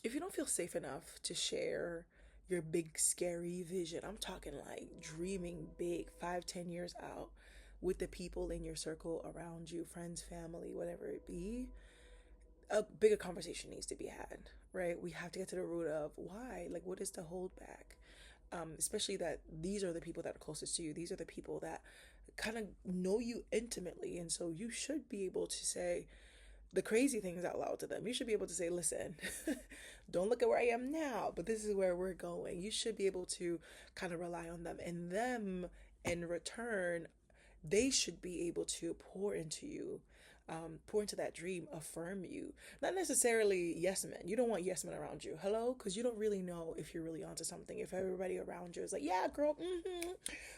if you don't feel safe enough to share your big scary vision, I'm talking like dreaming big 5, 10 years out with the people in your circle around you, friends, family, whatever it be, a bigger conversation needs to be had, right? We have to get to the root of why, like, what is the holdback? Especially that these are the people that are closest to you. These are the people that kind of know you intimately. And so you should be able to say the crazy things out loud to them. You should be able to say, listen, don't look at where I am now, but this is where we're going. You should be able to kind of rely on them. And them, in return, they should be able to pour into you, pour into that dream, affirm you. Not necessarily yes men. You don't want yes men around you. Hello? Because you don't really know if you're really onto something. If everybody around you is like, yeah, girl,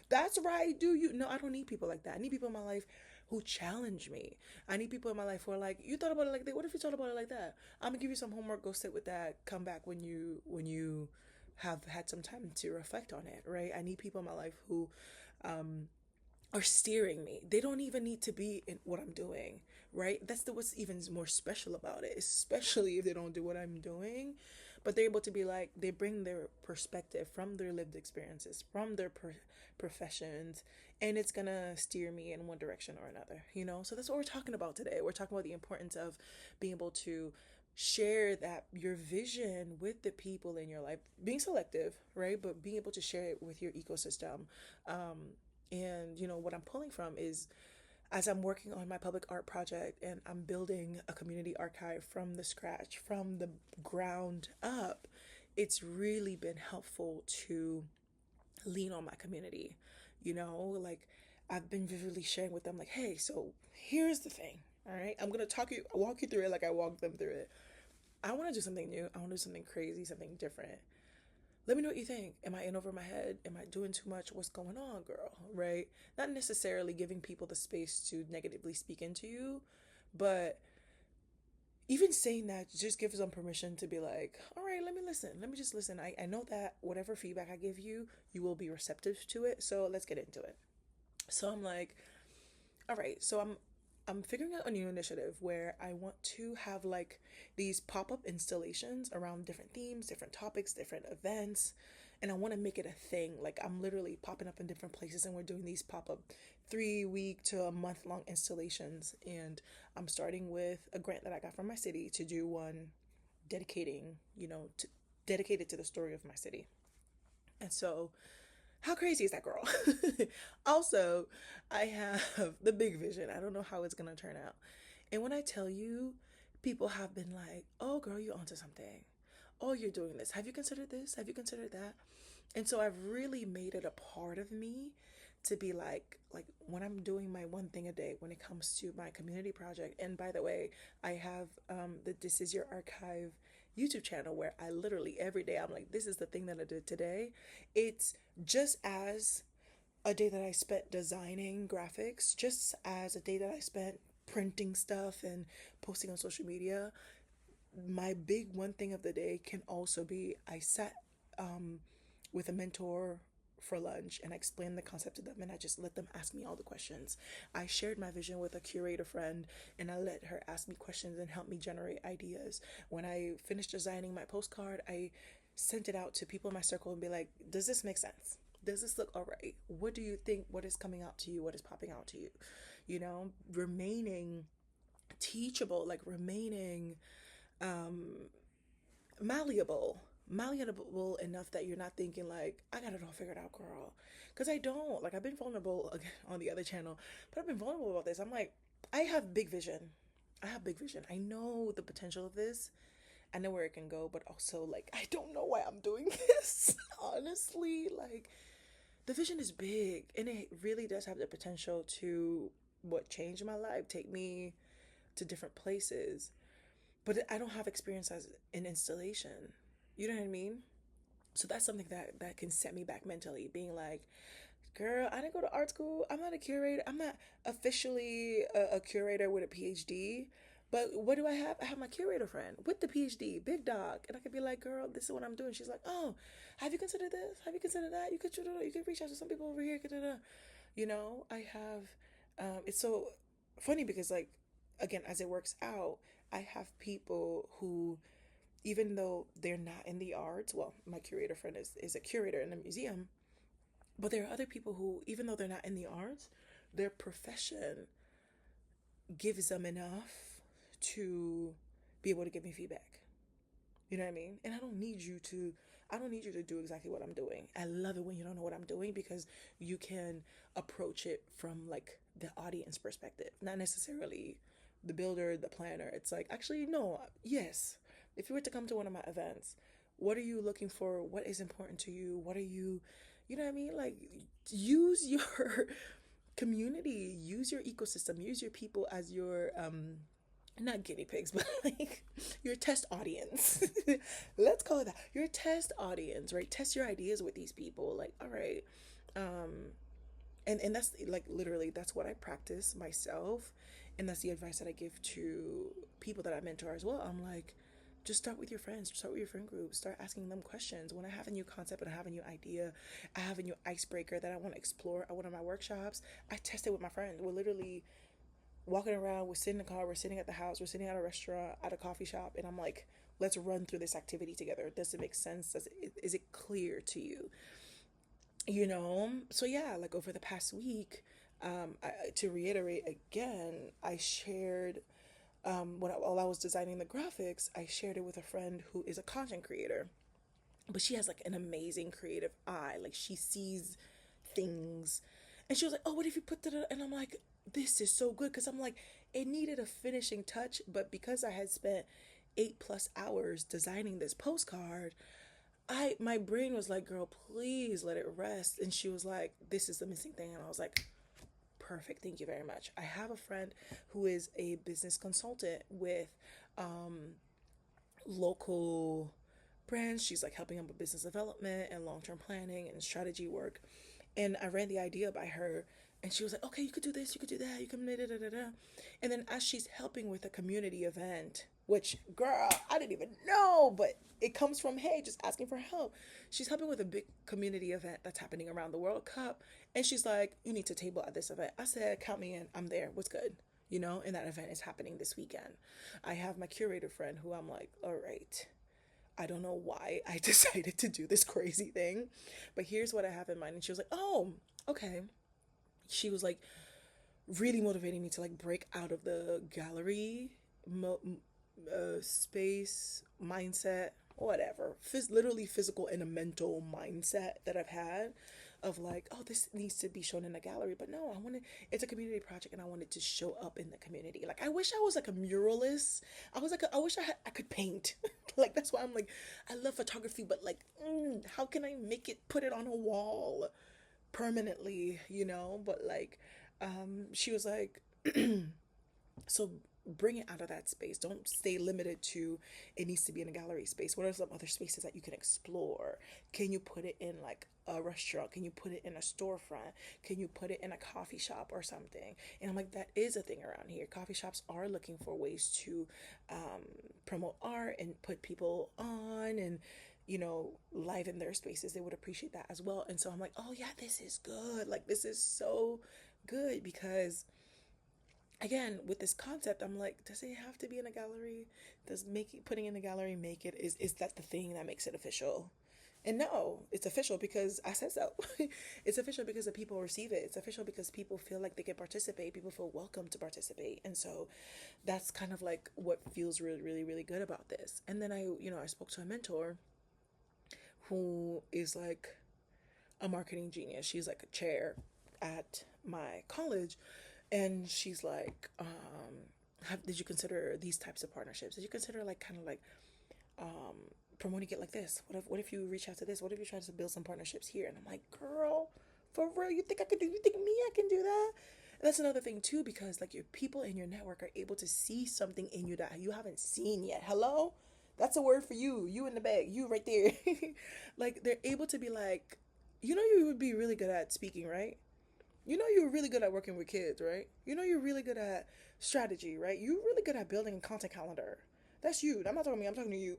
that's right, do you? No, I don't need people like that. I need people in my life who challenge me. I need people in my life who are like, you thought about it like that? What if you thought about it like that? I'm gonna give you some homework, go sit with that, come back when you have had some time to reflect on it, right? I need people in my life who are steering me. They don't even need to be in what I'm doing, right? That's the what's even more special about it, especially if they don't do what I'm doing, but they're able to be like they bring their perspective from their lived experiences, from their professions, and it's gonna steer me in one direction or another, you know? So that's what we're talking about today. We're talking about the importance of being able to share that your vision with the people in your life, being selective, right? But being able to share it with your ecosystem. And what I'm pulling from is as I'm working on my public art project and I'm building a community archive from the scratch, from the ground up, it's really been helpful to lean on my community. Like I've been vividly sharing with them, like, hey, so here's the thing. All right, I'm gonna walk you through it like I walked them through it. I want to do something new. I want to do something crazy, something different. Let me know what you think. Am I in over my head? Am I doing too much? What's going on, girl? Right? Not necessarily giving people the space to negatively speak into you, but even saying that just gives them permission to be like, all right, let me listen. Let me just listen. I know that whatever feedback I give you, you will be receptive to it. So let's get into it. So I'm like, all right, so I'm figuring out a new initiative where I want to have like these pop-up installations around different themes, different topics, different events, and I want to make it a thing. Like I'm literally popping up in different places and we're doing these pop-up 3 week to a month long installations, and I'm starting with a grant that I got from my city to do one dedicating, dedicated to the story of my city. And so how crazy is that, girl? Also, I have the big vision. I don't know how it's gonna turn out. And when I tell you, people have been like, oh, girl, you're onto something. Oh, you're doing this. Have you considered this? Have you considered that? And so I've really made it a part of me to be like when I'm doing my one thing a day when it comes to my community project. And by the way, I have the This Is Your Archive YouTube channel where I literally every day I'm like, this is the thing that I did today. It's just as a day that I spent designing graphics, just as a day that I spent printing stuff and posting on social media. My big one thing of the day can also be I sat with a mentor for lunch and I explained the concept to them and I just let them ask me all the questions. I shared my vision with a curator friend and I let her ask me questions and help me generate ideas. When I finished designing my postcard, I sent it out to people in my circle and be like, does this make sense? Does this look all right? What do you think? What is coming out to you? What is popping out to you? Remaining teachable, like remaining malleable enough that you're not thinking like I got it all figured out, girl, because I don't. Like I've been vulnerable again on the other channel, but I've been vulnerable about this. I'm like, I have big vision. I have big vision. I know the potential of this. I know where it can go, but also like I don't know why I'm doing this. Honestly, like the vision is big and it really does have the potential to what change my life, take me to different places, but I don't have experience as an installation. You know what I mean? So that's something that can set me back mentally, being like, girl, I didn't go to art school. I'm not a curator. I'm not officially a curator with a PhD. But what do I have? I have my curator friend with the PhD, big dog, and I could be like, "Girl, this is what I'm doing." She's like, "Oh, have you considered this? Have you considered that? You could reach out to some people over here." I have. It's so funny because, like, again, as it works out, I have people who even though they're not in the arts, well, my curator friend is a curator in a museum, but there are other people who, even though they're not in the arts, their profession gives them enough to be able to give me feedback. You know what I mean? And I don't need you to do exactly what I'm doing. I love it when you don't know what I'm doing because you can approach it from like the audience perspective, not necessarily the builder, the planner. It's like, actually, no, yes. If you were to come to one of my events, what are you looking for? What is important to you? What are you know what I mean? Like, use your community, use your ecosystem, use your people as your not guinea pigs, but like your test audience. Let's call it that. Your test audience, right? Test your ideas with these people. Like, all right. Um, and that's like literally that's what I practice myself. And that's the advice that I give to people that I mentor as well. I'm like, just start with your friends, start with your friend group, start asking them questions. When I have a new concept and I have a new idea, I have a new icebreaker that I want to explore at one of my workshops, I test it with my friends. We're literally walking around, we're sitting in the car, we're sitting at the house, we're sitting at a restaurant, at a coffee shop, and I'm like, let's run through this activity together. Does it make sense? Is it clear to you? You know? So yeah, like over the past week, to reiterate again, I shared while I was designing the graphics, I shared it with a friend who is a content creator, but she has like an amazing creative eye. Like she sees things, and she was like, "Oh, what if you put that?" And I'm like, "This is so good," because I'm like, it needed a finishing touch, but because I had spent 8+ hours designing this postcard, I my brain was like, "Girl, please let it rest." And she was like, "This is the missing thing," and I was like, perfect. Thank you very much. I have a friend who is a business consultant with local brands. She's like helping them with business development and long term planning and strategy work. And I ran the idea by her, and she was like, okay, you could do this, you could do that, you can da da da da. And then as she's helping with a community event, which, girl, I didn't even know, but it comes from, hey, just asking for help. She's helping with a big community event that's happening around the World Cup. And she's like, you need to table at this event. I said, count me in. I'm there. What's good? You know, and that event is happening this weekend. I have my curator friend who I'm like, all right, I don't know why I decided to do this crazy thing, but here's what I have in mind. And she was like, oh, okay. She was like really motivating me to like break out of the gallery space mindset, whatever, literally physical and a mental mindset that I've had of like, oh, this needs to be shown in a gallery. But no, I wanted it's a community project and I wanted to show up in the community. Like I wish I was like a muralist. I wish I could paint. Like that's why I'm like, I love photography, but like, how can I make it, put it on a wall permanently, you know? But like, she was like, so bring it out of that space. Don't stay limited to it needs to be in a gallery space. What are some other spaces that you can explore? Can you put it in like a restaurant? Can you put it in a storefront? Can you put it in a coffee shop or something? And I'm like, that is a thing around here. Coffee shops are looking for ways to promote art and put people on and live in their spaces. They would appreciate that as well. And so I'm like, oh yeah, this is good. Like this is so good because again with this concept I'm like, does it have to be in a gallery? Does putting in a gallery make it, is that the thing that makes it official? And no, it's official because I said so. It's official because the people receive it. It's official because people feel like they can participate. People feel welcome to participate. And so that's kind of like what feels really, really, really good about this. And then I spoke to a mentor who is like a marketing genius. She's like a chair at my college. And she's like, did you consider these types of partnerships? Did you consider like kind of like promoting it like this? What if you reach out to this? What if you try to build some partnerships here? And I'm like, girl, for real, you think I could do? You think me I can do that? And that's another thing too, because like your people in your network are able to see something in you that you haven't seen yet. Hello, that's a word for you. You in the bag. You right there. Like they're able to be like, you would be really good at speaking, right? You're really good at working with kids, right? You're really good at strategy, right? You're really good at building a content calendar. That's you. I'm not talking to me. I'm talking to you.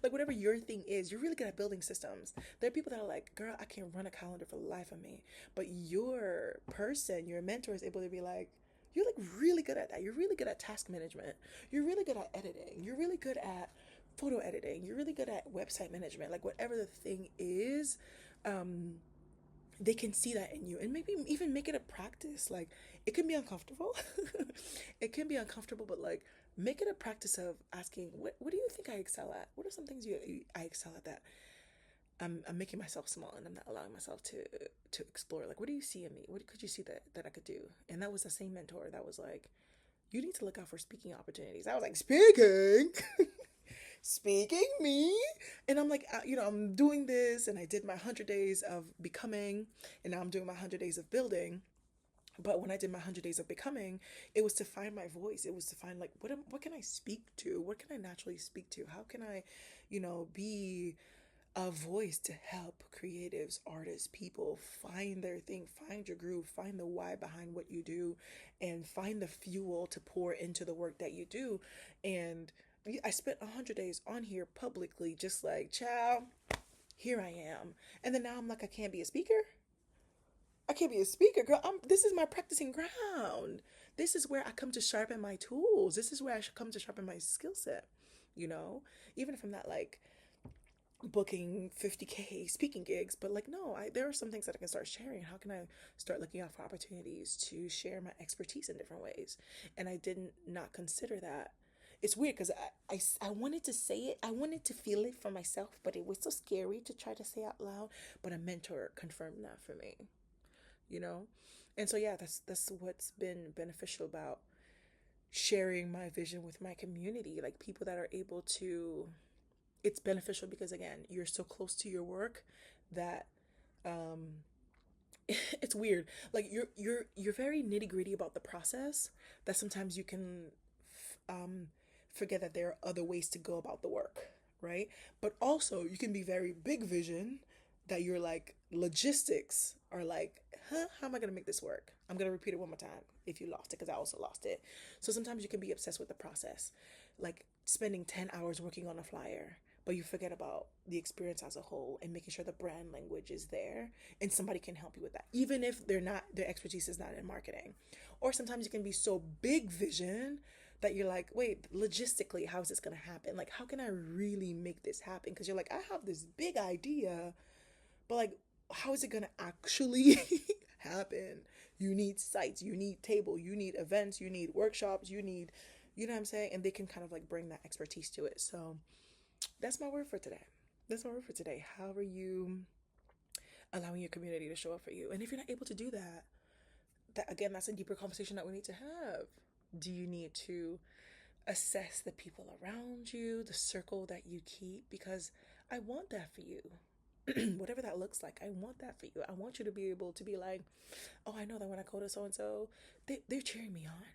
Like whatever your thing is, you're really good at building systems. There are people that are like, girl, I can't run a calendar for the life of me. But your mentor is able to be like, you're like really good at that. You're really good at task management. You're really good at editing. You're really good at photo editing, you're really good at website management, like whatever the thing is, um, they can see that in you, and maybe even make it a practice. Like, it can be uncomfortable. It can be uncomfortable, but like, make it a practice of asking, what do you think I excel at? What are some things I excel at that I'm making myself small and I'm not allowing myself to explore? Like, what do you see in me? What could you see that I could do? And that was the same mentor that was like, you need to look out for speaking opportunities. I was like, speaking? Speaking me? And I'm like, I'm doing this, and I did my 100 days of becoming, and now I'm doing my 100 days of building. But when I did my 100 days of becoming, it was to find my voice. It was to find, like, what can I speak to? What can I naturally speak to? How can I, be a voice to help creatives, artists, people find their thing, find your groove, find the why behind what you do, and find the fuel to pour into the work that you do. And I spent 100 days on here publicly, just like, ciao, here I am. And then now I'm like, I can't be a speaker. I can't be a speaker, girl. This is my practicing ground. This is where I come to sharpen my tools. This is where I should come to sharpen my skill set. Even if I'm not like booking 50K speaking gigs, but like, no, there are some things that I can start sharing. How can I start looking out for opportunities to share my expertise in different ways? And I didn't not consider that. It's weird because I wanted to say it, I wanted to feel it for myself, but it was so scary to try to say out loud. But a mentor confirmed that for me, you know? And so, yeah, that's what's been beneficial about sharing my vision with my community, like people that are able to, it's beneficial because, again, you're so close to your work that it's weird. Like, you're very nitty-gritty about the process, that sometimes you can forget that there are other ways to go about the work, right? But also you can be very big vision, that you're like, logistics are like, how am I going to make this work? I'm going to repeat it one more time if you lost it, because I also lost it. So sometimes you can be obsessed with the process, like spending 10 hours working on a flyer, but you forget about the experience as a whole and making sure the brand language is there, and somebody can help you with that, even if their expertise is not in marketing. Or sometimes you can be so big vision that you're like, wait, logistically, how is this going to happen? Like, how can I really make this happen? Because you're like, I have this big idea, but like, how is it going to actually happen? You need sites, you need table, you need events, you need workshops, you need, you know what I'm saying? And they can kind of like bring that expertise to it. So that's my word for today. That's my word for today. How are you allowing your community to show up for you? And if you're not able to do that, again, that's a deeper conversation that we need to have. Do you need to assess the people around you, the circle that you keep? Because I want that for you. Whatever that looks like, I want that for you. I want you to be able to be like, oh, I know that when I go to so and so, they're cheering me on,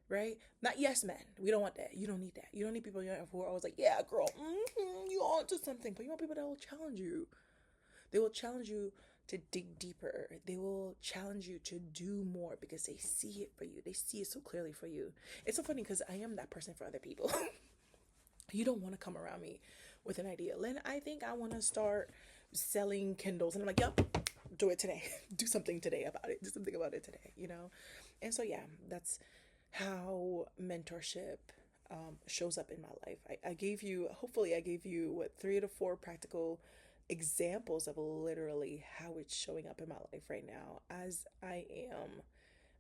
right? Not yes men. We don't want that. You don't need that. You don't need people who are always like, yeah, girl, you on to something. But you want people that will challenge you. They will challenge you to dig deeper. They will challenge you to do more because they see it for you. They see it so clearly for you. It's so funny because I am that person for other people. You don't want to come around me with an idea. Lynn, I think I want to start selling Kindles. And I'm like, yep, do it today. Do something today about it. Do something about it today, And so, yeah, that's how mentorship shows up in my life. Hopefully I gave you, 3 to 4 practical examples of literally how it's showing up in my life right now as I am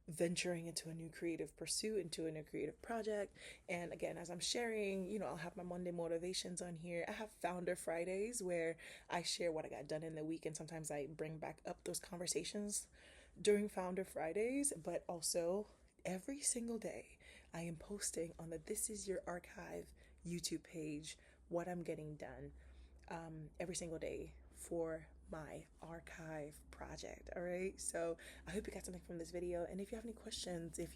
venturing into a new creative pursuit, into a new creative project. And again, as I'm sharing, I'll have my Monday motivations on here. I have Founder Fridays where I share what I got done in the week, and sometimes I bring back up those conversations during Founder Fridays. But also, every single day I am posting on the This Is Your Archive YouTube page what I'm getting done every single day for my archive project. All right, so I hope you got something from this video, and if you have any questions, if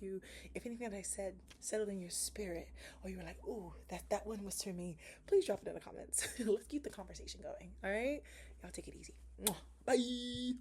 anything that I said settled in your spirit, or you were like, oh, that one was for me, please drop it in the comments. Let's keep the conversation going. All right, y'all take it easy. Bye.